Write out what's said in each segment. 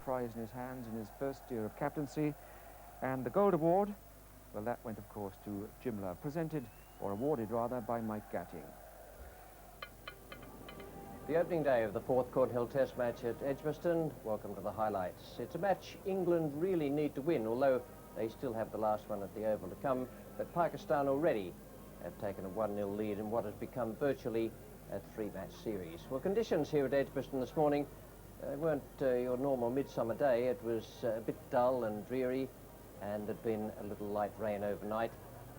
prize in his hands in his first year of captaincy. And the gold award, well, that went, of course, to Jimla, presented, or awarded rather, by Mike Gatting. The opening day of the fourth Cornhill Test match at Edgbaston. Welcome to the highlights. It's a match England really need to win, although they still have the last one at the Oval to come. But Pakistan already have taken a 1-0 lead in what has become virtually a three-match series. Well, conditions here at Edgbaston this morning weren't your normal midsummer day. It was a bit dull and dreary, and there'd been a little light rain overnight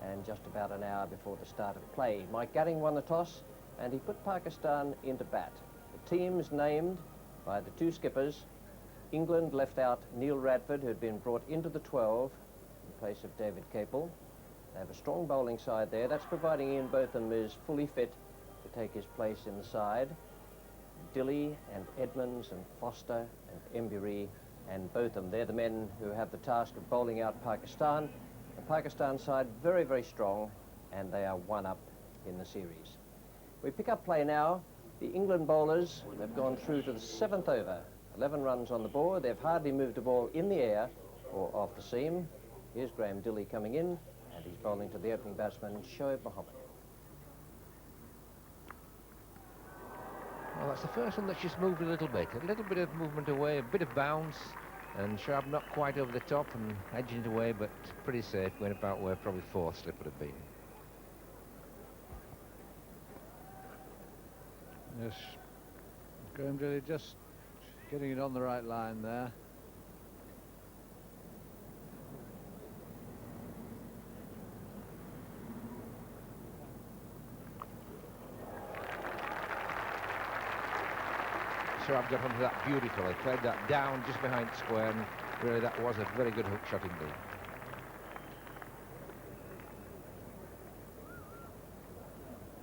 and just about an hour before the start of play. Mike Gatting won the toss, and he put Pakistan into bat. The teams named by the two skippers. England left out Neil Radford, who had been brought into the 12 in place of David Capel. They have a strong bowling side there. That's providing Ian Botham is fully fit to take his place in the side. Dilley and Edmonds and Foster and Embury and Botham, they're the men who have the task of bowling out Pakistan. The Pakistan side very, very strong, and they are one up in the series. We pick up play now. The England bowlers have gone through to the 7th over. 11 runs on the board. They've hardly moved a ball in the air or off the seam. Here's Graham Dilley coming in, and he's bowling to the opening batsman, Shoaib Mohammed. Well, that's the first one that's just moved a little bit of movement away, a bit of bounce, and Shoaib not quite over the top and edging it away, but pretty safe, going about where probably fourth slip would have been. Yes, Graham Dilley just getting it on the right line there. Shoaib got onto that beautifully, played that down just behind square, and really that was a very good hook shot indeed.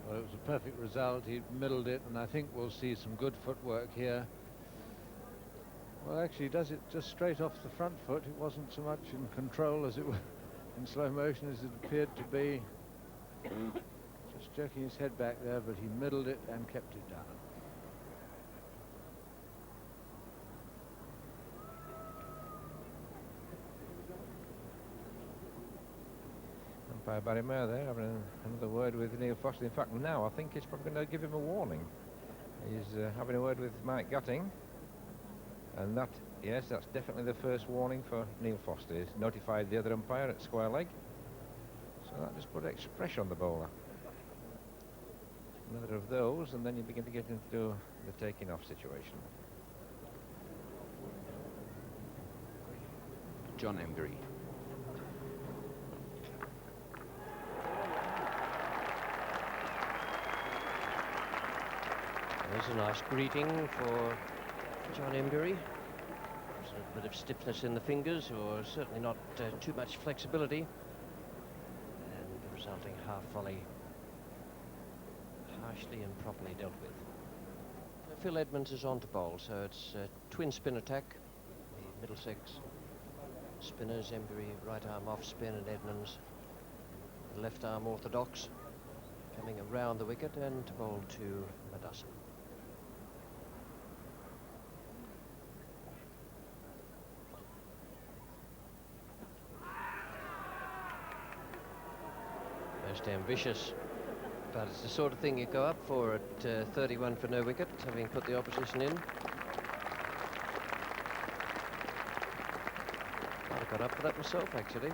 Well, it was a perfect result. He middled it, and I think we'll see some good footwork here. Well, actually, he does it just straight off the front foot. It wasn't so much in control as it was in slow motion as it appeared to be. Just jerking his head back there, but he middled it and kept it down. By Barry Maher there, having another word with Neil Foster. In fact, now I think he's probably going to give him a warning. He's having a word with Mike Gatting, and that, yes, that's definitely the first warning for Neil Foster. He's notified the other umpire at square leg, so that just put extra pressure on the bowler. Another of those, and then you begin to get into the taking off situation. John Embury. There's a nice greeting for John Embury. There's a bit of stiffness in the fingers, or certainly not too much flexibility. And the resulting half volley harshly and properly dealt with. Phil Edmonds is on to bowl, so it's a twin spin attack. The Middlesex spinners, Embury right arm off spin, and Edmonds the left arm orthodox, coming around the wicket and to bowl to MUDASSAR. Most ambitious, but it's the sort of thing you go up for at 31 for no wicket, having put the opposition in. Might have got up for that myself, actually.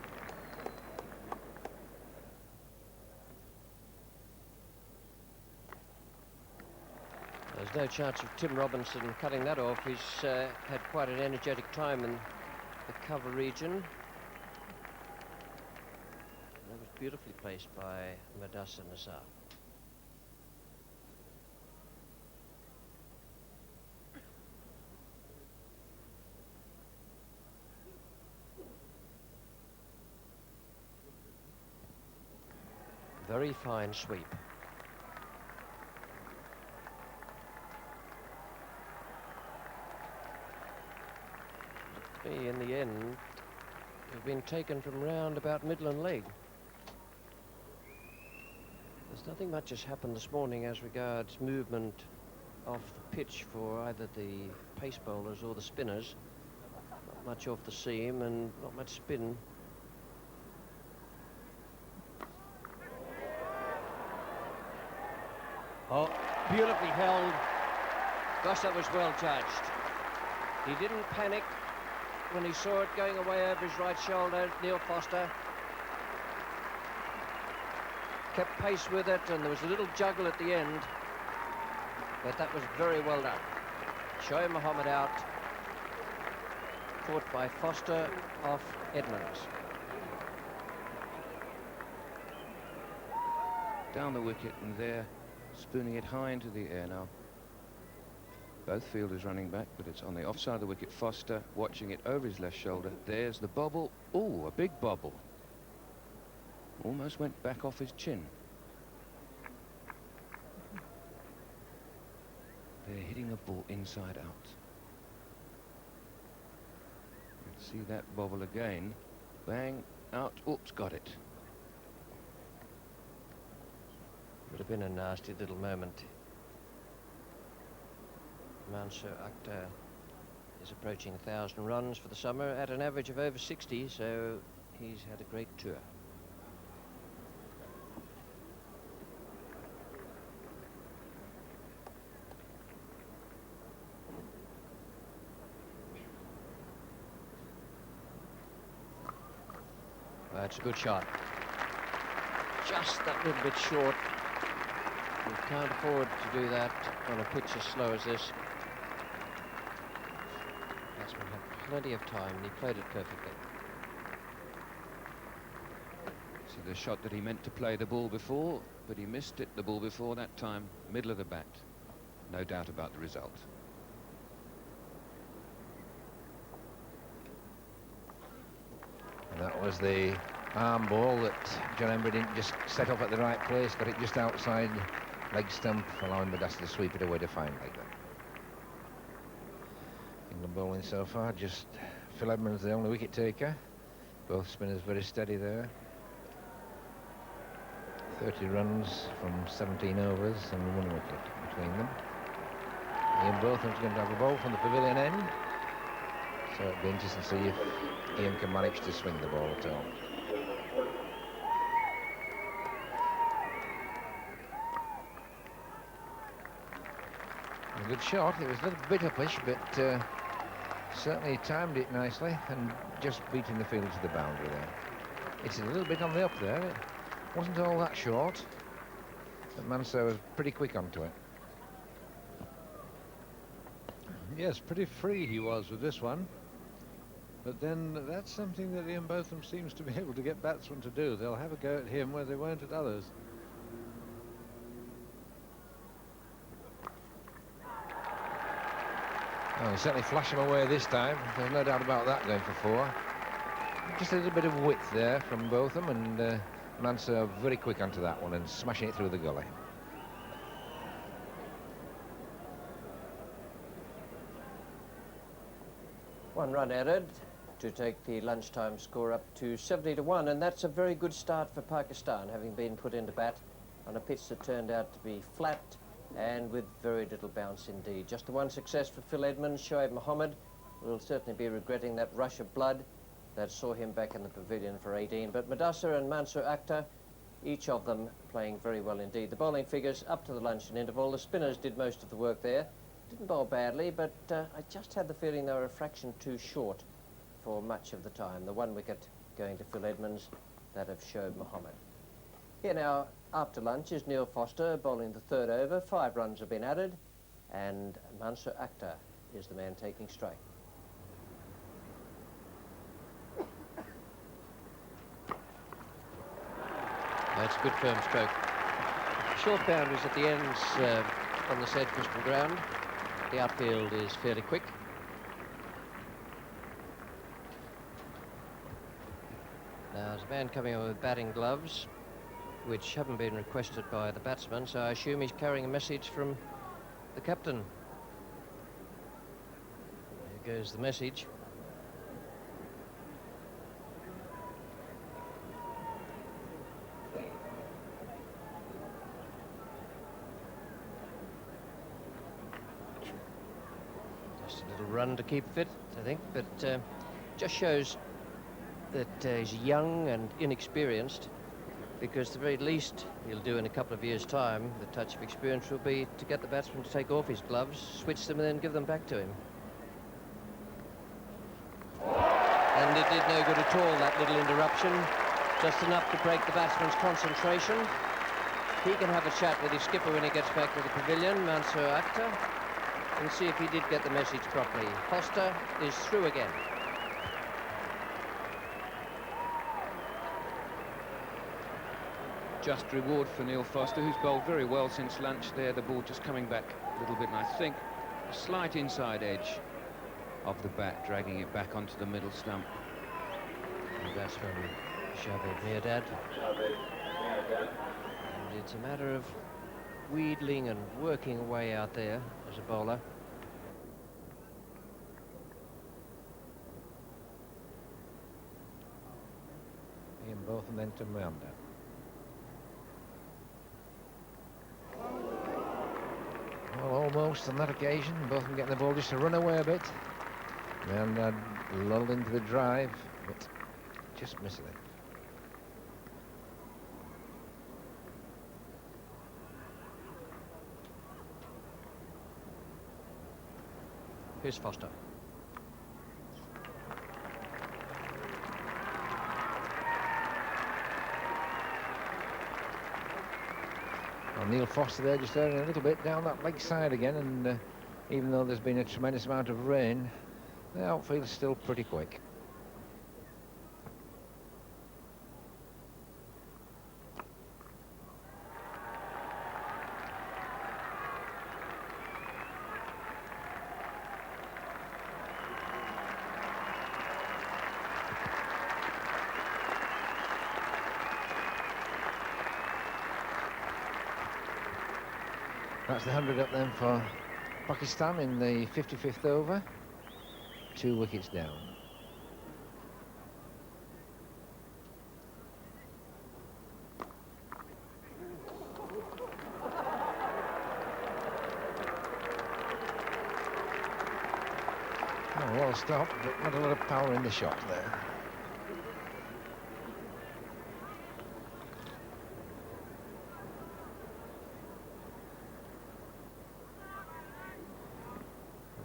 There's no chance of Tim Robinson cutting that off. He's had quite an energetic time in the cover region. That was beautifully placed by MUDASSAR NAZAR. Very fine sweep. In the end, have been taken from round about Midland leg. There's nothing much has happened this morning as regards movement off the pitch for either the pace bowlers or the spinners. much off the seam and not much spin. Oh, beautifully held. Gosh, that was well judged. He didn't panic when he saw it going away over his right shoulder, Neil Foster. Kept pace with it, and there was a little juggle at the end. But that was very well done. Shoaib Mohammed out. Caught by Foster off Edmonds. Down the wicket, and there, spooning it high into the air now. Both fielders running back, but it's on the offside of the wicket. Foster watching it over his left shoulder. There's the bobble. Oh, a big bobble. Almost went back off his chin. They're hitting a ball inside out. Let's see that bobble again. Bang, out. Oops, got it. Would have been a nasty little moment. Mansour Akhtar is approaching 1,000 runs for the summer at an average of over 60, so he's had a great tour. That's a good shot. Just that little bit short. You can't afford to do that on a pitch as slow as this. Batsman had plenty of time and he played it perfectly. So the shot that he meant to play the ball before, but he missed it the ball before that time, middle of the bat. No doubt about the result. That was the arm ball that John Embry didn't just set up at the right place, got it just outside leg stump, allowing Mudassar to sweep it away to fine leg then. England bowling so far, just Phil Edmonds the only wicket taker. Both spinners very steady there. 30 runs from 17 overs and 1 wicket between them. Ian Botham's going to have a ball from the pavilion end, so it'll be interesting to see if Ian can manage to swing the ball at all. A good shot. It was a little bit uppish, but certainly timed it nicely and just beating the field to the boundary there. It's a little bit on the up there. It wasn't all that short, but Mansour was pretty quick onto it. Yes, pretty free he was with this one. But then that's something that Ian Botham seems to be able to get batsmen to do. They'll have a go at him where they won't at others. Oh, certainly flash him away this time. There's no doubt about that going for 4. Just a little bit of width there from Botham, and Mansour very quick onto that one and smashing it through the gully. One run added to take the lunchtime score up to 70-1, and that's a very good start for Pakistan, having been put into bat on a pitch that turned out to be flat and with very little bounce indeed. Just the one success for Phil Edmonds. Shoaib Mohammed will certainly be regretting that rush of blood that saw him back in the pavilion for 18. But Mudassar and Mansour Akhtar, each of them playing very well indeed. The bowling figures up to the luncheon interval. The spinners did most of the work there. Didn't bowl badly, but I just had the feeling they were a fraction too short for much of the time. The 1 wicket going to Phil Edmonds, that of Shoaib Mohammed. Here now, after lunch, is Neil Foster bowling the 3rd over. 5 runs have been added, and Mansour Akhtar is the man taking strike. That's a good firm stroke. Short boundaries at the ends on the said Bristol ground. The outfield is fairly quick. Now there's a man coming on with batting gloves, which haven't been requested by the batsman, so I assume he's carrying a message from the captain. There goes the message. Just a little run to keep fit, I think, but just shows that he's young and inexperienced, because the very least he'll do in a couple of years' time, the touch of experience will be to get the batsman to take off his gloves, switch them and then give them back to him. And it did no good at all, that little interruption, just enough to break the batsman's concentration. He can have a chat with his skipper when he gets back to the pavilion, Mansour Akhtar, and see if he did get the message properly. Foster is through again. Just reward for Neil Foster, who's bowled very well since lunch there. The ball just coming back a little bit, and I think a slight inside edge of the bat, dragging it back onto the middle stump. And that's from Javed Miandad. And it's a matter of wheedling and working away out there as a bowler. Ian Botham then to Miandad. Well, almost on that occasion, Botham getting the ball just to run away a bit. Miandad lulled into the drive, but just missing it. Here's Foster. Well, Neil Foster there just earning a little bit down that leg side again, and even though there's been a tremendous amount of rain, the outfield is still pretty quick. That's the 100 up then for Pakistan in the 55th over. 2 wickets down. Oh, well stopped, but not a lot of power in the shot there.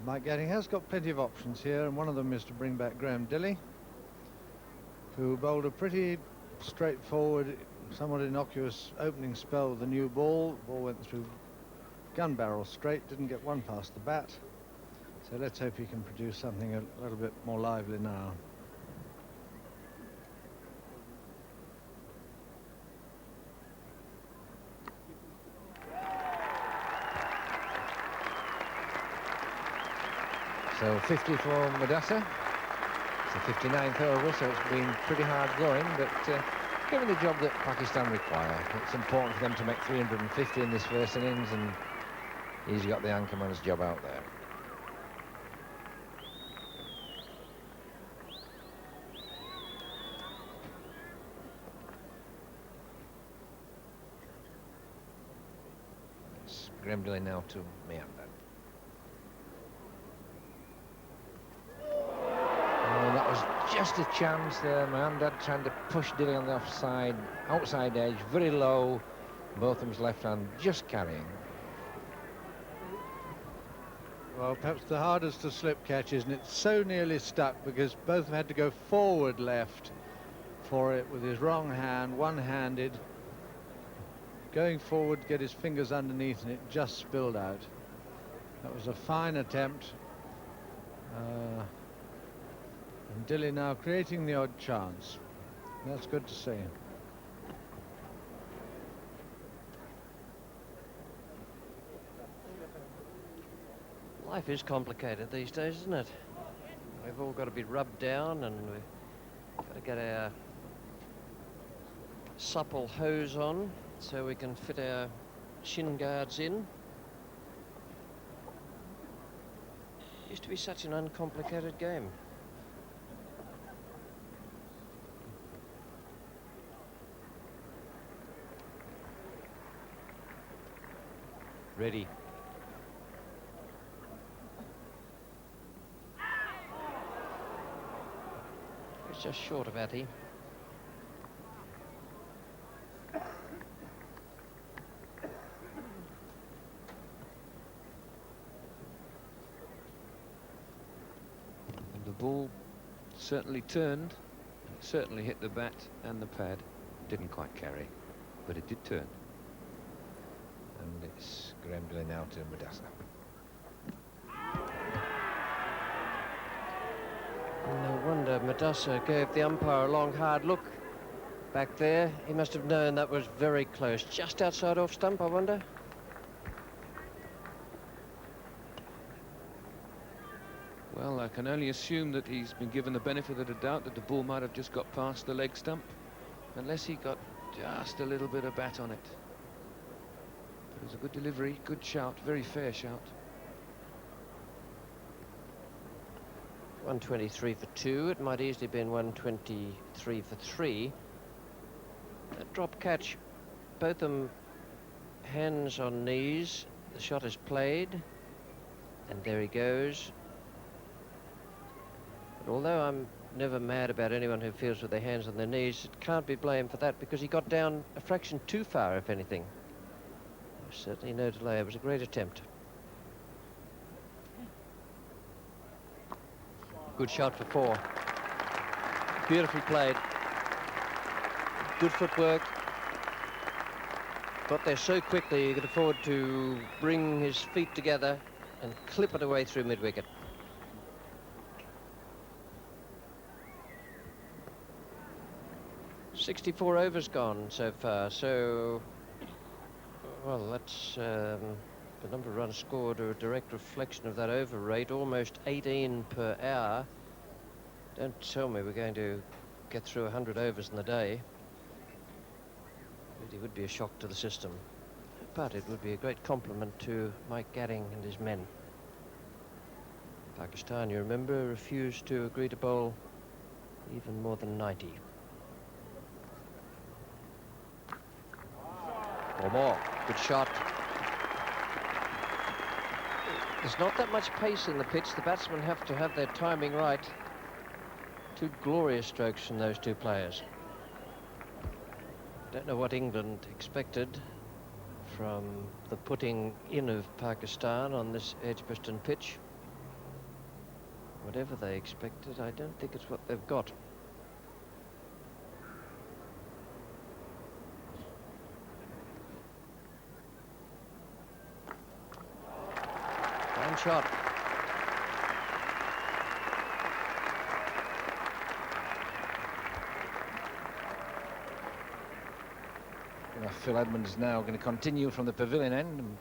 Mike Gatting has got plenty of options here, and one of them is to bring back Graham Dilley, who bowled a pretty straightforward, somewhat innocuous opening spell with the new ball. The ball went through gun barrel straight, didn't get one past the bat. So let's hope he can produce something a little bit more lively now. So 50 for Mudassar. It's the 59th over, so it's been pretty hard going, but given the job that Pakistan require, it's important for them to make 350 in this first innings, and he's got the anchorman's job out there. It's Graham Dilley now to Miandad. That was just a chance there. Miandad trying to push Dilley on the offside, outside edge, very low. Botham's left hand just carrying. Well, perhaps the hardest to slip catches, and it's so nearly stuck because both had to go forward left for it with his wrong hand, one-handed, going forward, get his fingers underneath, and it just spilled out. That was a fine attempt. And Dilley now creating the odd chance. That's good to see. Life is complicated these days, isn't it? We've all got to be rubbed down, and we've got to get our supple hose on so we can fit our shin guards in. It used to be such an uncomplicated game. Ready. was just short of Atty. And the ball certainly turned, it certainly hit the bat and the pad. Didn't quite carry, but it did turn. And it's Grembley now to MUDASSAR. No wonder MUDASSAR gave the umpire a long, hard look back there. He must have known that was very close. Just outside off stump, I wonder. Well, I can only assume that he's been given the benefit of the doubt that the ball might have just got past the leg stump, unless he got just a little bit of bat on it. But it was a good delivery, good shout, very fair shout. 123 for 2. It might easily have been 123 for 3. That drop catch, Botham hands on knees. The shot is played, and there he goes. But although I'm never mad about anyone who fields with their hands on their knees, it can't be blamed for that, because he got down a fraction too far, if anything. There's certainly no delay. It was a great attempt. Good shot for 4. Beautifully played. Good footwork. Got there so quickly, he could afford to bring his feet together and clip it away through mid-wicket. "64 overs gone so far, so, well, that's the number of runs scored are a direct reflection of that over rate, almost 18 per hour. Don't tell me we're going to get through 100 overs in the day. It really would be a shock to the system, but it would be a great compliment to Mike Gadding and his men. Pakistan, you remember, refused to agree to bowl even more than 90. Or more. Good shot. There's not that much pace in the pitch. The batsmen have to have their timing right. 2 glorious strokes from those 2 players. Don't know what England expected from the putting in of Pakistan on this Edgbaston pitch. Whatever they expected, I don't think it's what they've got. Fine shot. Phil Edmonds now going to continue from the pavilion end.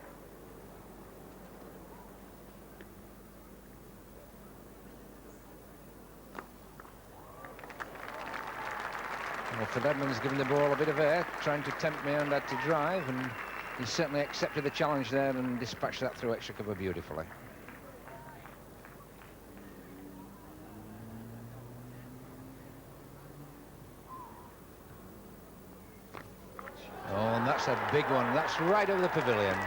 Well, Phil Edmonds giving the ball a bit of air, trying to tempt Miandad to drive, and he certainly accepted the challenge there and dispatched that through extra cover beautifully. Oh, and that's a big one. That's right over the pavilion.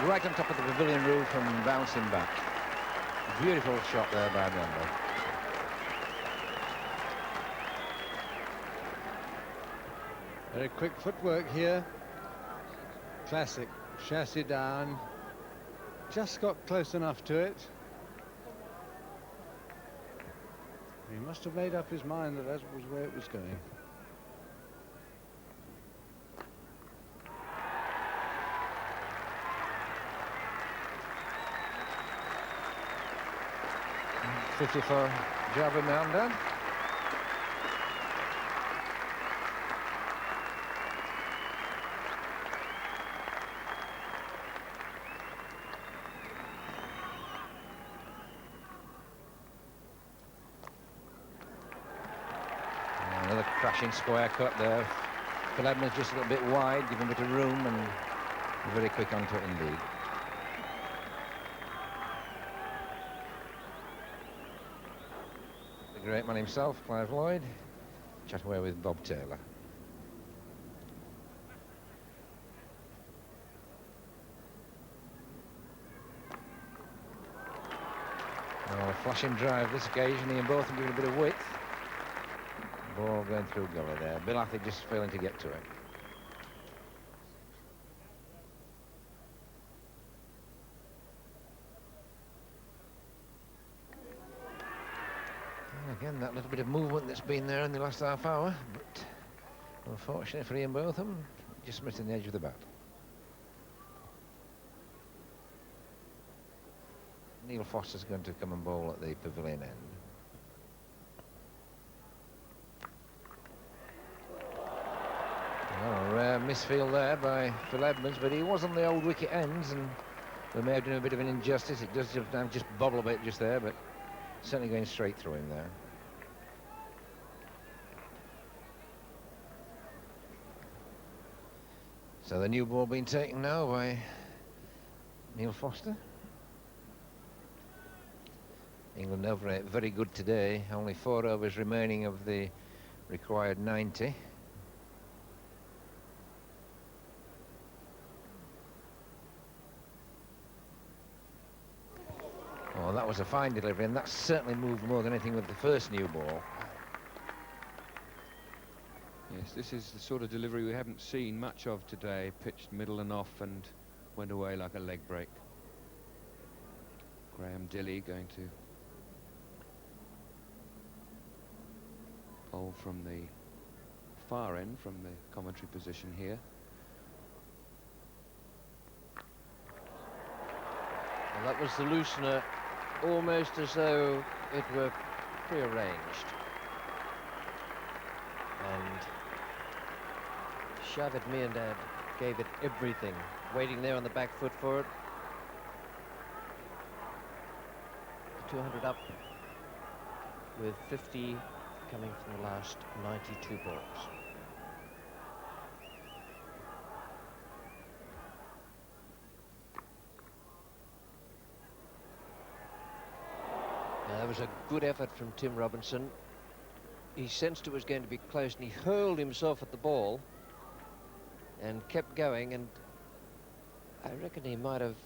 Right on top of the pavilion roof and bouncing back. Beautiful shot there by Miandad. Very quick footwork here. Classic. Chassis down. Just got close enough to it. He must have made up his mind that that was where it was going. .50 for Javed Miandad. Another crashing square cut there. Phil Edmonds just a little bit wide, giving a bit of room, and very quick onto it indeed. The great man himself, Clive Lloyd, chat away with Bob Taylor. Flashing drive this occasion, and both giving a bit of width. Ball going through gully there. Bill Athy just failing to get to it. And again, that little bit of movement that's been there in the last half hour, but unfortunately for Ian Botham, just missing the edge of the bat. Neil Foster's going to come and bowl at the pavilion end. Well, a rare misfield there by Phil Edmonds, but he was on the old wicket ends, and we may have done a bit of an injustice. It does just bobble a bit just there, but certainly going straight through him there. So the new ball being taken now by Neil Foster. England over it, very good today. Only 4 overs remaining of the required 90. Oh, that was a fine delivery, and that certainly moved more than anything with the first new ball. Yes, this is the sort of delivery we haven't seen much of today. Pitched middle and off and went away like a leg break. Graham Dilley going to bowl from the far end, from the commentary position here. Well, that was the loosener, almost as though it were prearranged. And Javed Miandad gave it everything, waiting there on the back foot for it. 200 up, with 50 coming from the last 92 balls. Now, that was a good effort from Tim Robinson. He sensed it was going to be close, and he hurled himself at the ball and kept going, and I reckon he might have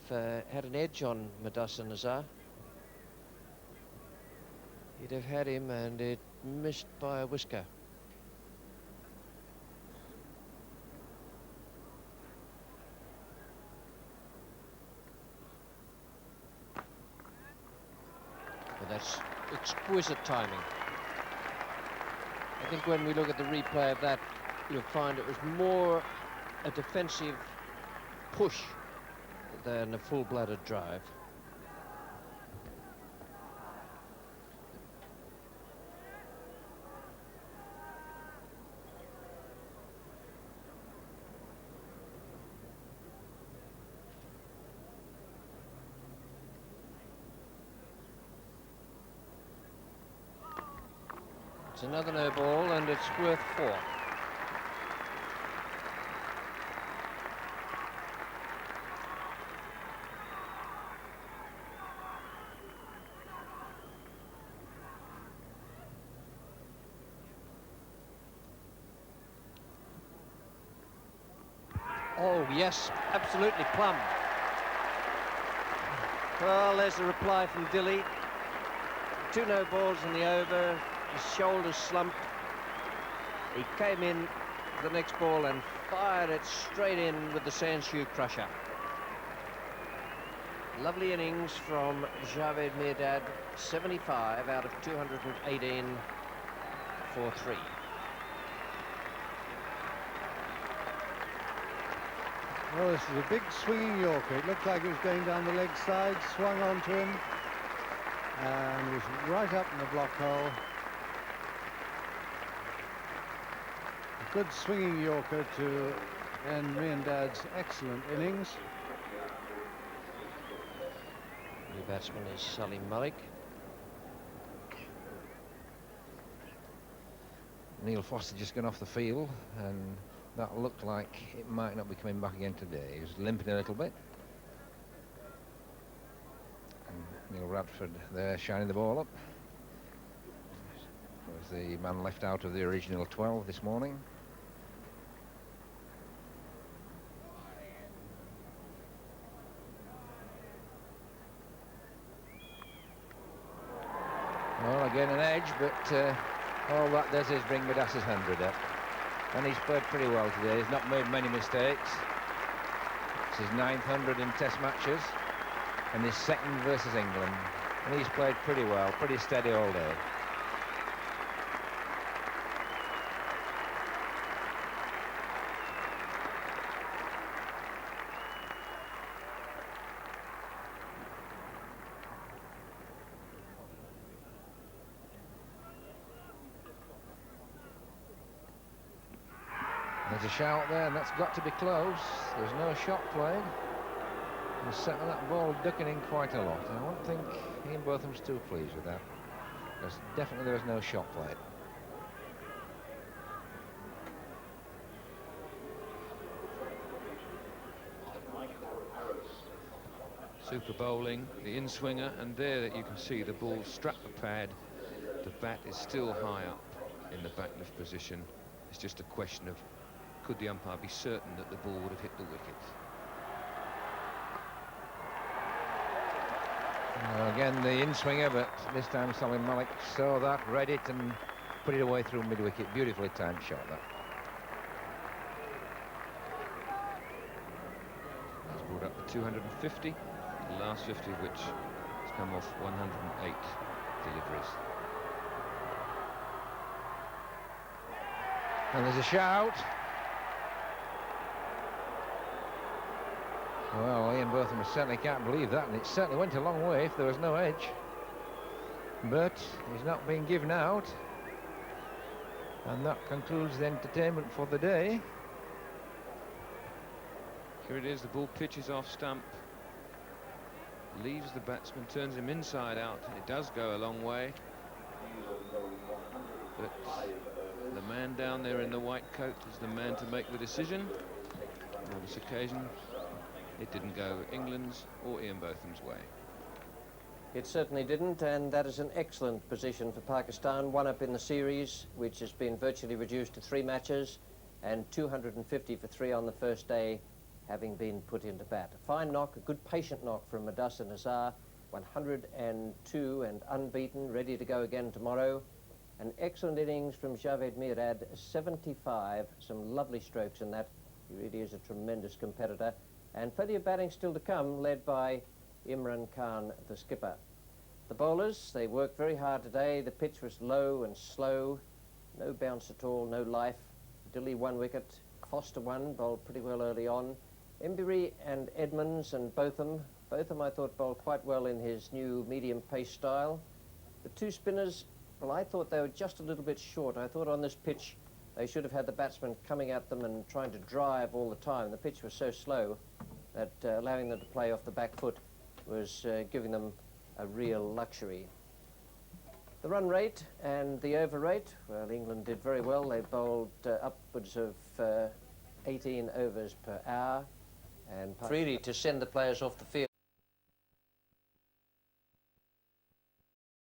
had an edge on NAZAR. He'd have had him, and it missed by a whisker. But that's exquisite timing. I think when we look at the replay of that, you'll find it was more a defensive push than a full-blooded drive. It's another no ball, and it's worth 4. Oh, yes, absolutely plumb. Well, there's a reply from Dilley. 2 no balls in the over. His shoulders slumped. He came in the next ball and fired it straight in with the sandshoe crusher. Lovely innings from Javed Miandad, 75 out of 218 for 3. Well, this is a big swinging Yorker. It looked like it was going down the leg side, swung onto him, and was right up in the block hole. A good swinging Yorker to end Miandad's excellent innings. New batsman is Salim Malik. Neil Foster just gone off the field, and that looked like it might not be coming back again today. He was limping a little bit. And Neil Radford there shining the ball up. Was the man left out of the original 12 this morning. again an edge, but all that does is bring Mudassa's 100 up. And he's played pretty well today. He's not made many mistakes. It's his 9th 100 in Test matches, and his 2nd versus England. And he's played pretty well, pretty steady all day. There's a shout there, and that's got to be close. There's no shot played. He's setting that ball ducking in quite a lot. I don't think Ian Botham's too pleased with that, because definitely there was no shot played. Super bowling, the in-swinger, and there that you can see the ball struck the pad. The bat is still high up in the backlift position. It's just a question of, could the umpire be certain that the ball would have hit the wicket? Again, the in-swinger, but this time Salim Malik saw that, read it, and put it away through mid-wicket. Beautifully timed shot, that. That's brought up to 250, the last 50 of which has come off 108 deliveries. And there's a shout. Well, Ian Botham certainly can't believe that, and it certainly went a long way if there was no edge. But he's not being given out. And that concludes the entertainment for the day. Here it is, the ball pitches off stump, leaves the batsman, turns him inside out, and it does go a long way. But the man down there in the white coat is the man to make the decision. On this occasion, it didn't go England's or Ian Botham's way. It certainly didn't, and that is an excellent position for Pakistan. 1 up in the series, which has been virtually reduced to 3 matches, and 250 for 3 on the first day, having been put into bat. A fine knock, a good patient knock from Mudassar NAZAR, 102 and unbeaten, ready to go again tomorrow. An excellent innings from Javed Miandad, 75, some lovely strokes in that. He really is a tremendous competitor. And plenty of batting still to come, led by Imran Khan, the skipper. The bowlers, they worked very hard today. The pitch was low and slow, no bounce at all, no life. Dilly 1 wicket, Foster 1, bowled pretty well early on. Embury and Edmonds and Botham I thought bowled quite well in his new medium pace style. The 2 spinners, well, I thought they were just a little bit short. I thought on this pitch they should have had the batsmen coming at them and trying to drive all the time. The pitch was so slow that allowing them to play off the back foot was giving them a real luxury. The run rate and the over rate, well, England did very well. They bowled upwards of 18 overs per hour, and really to send the players off the field.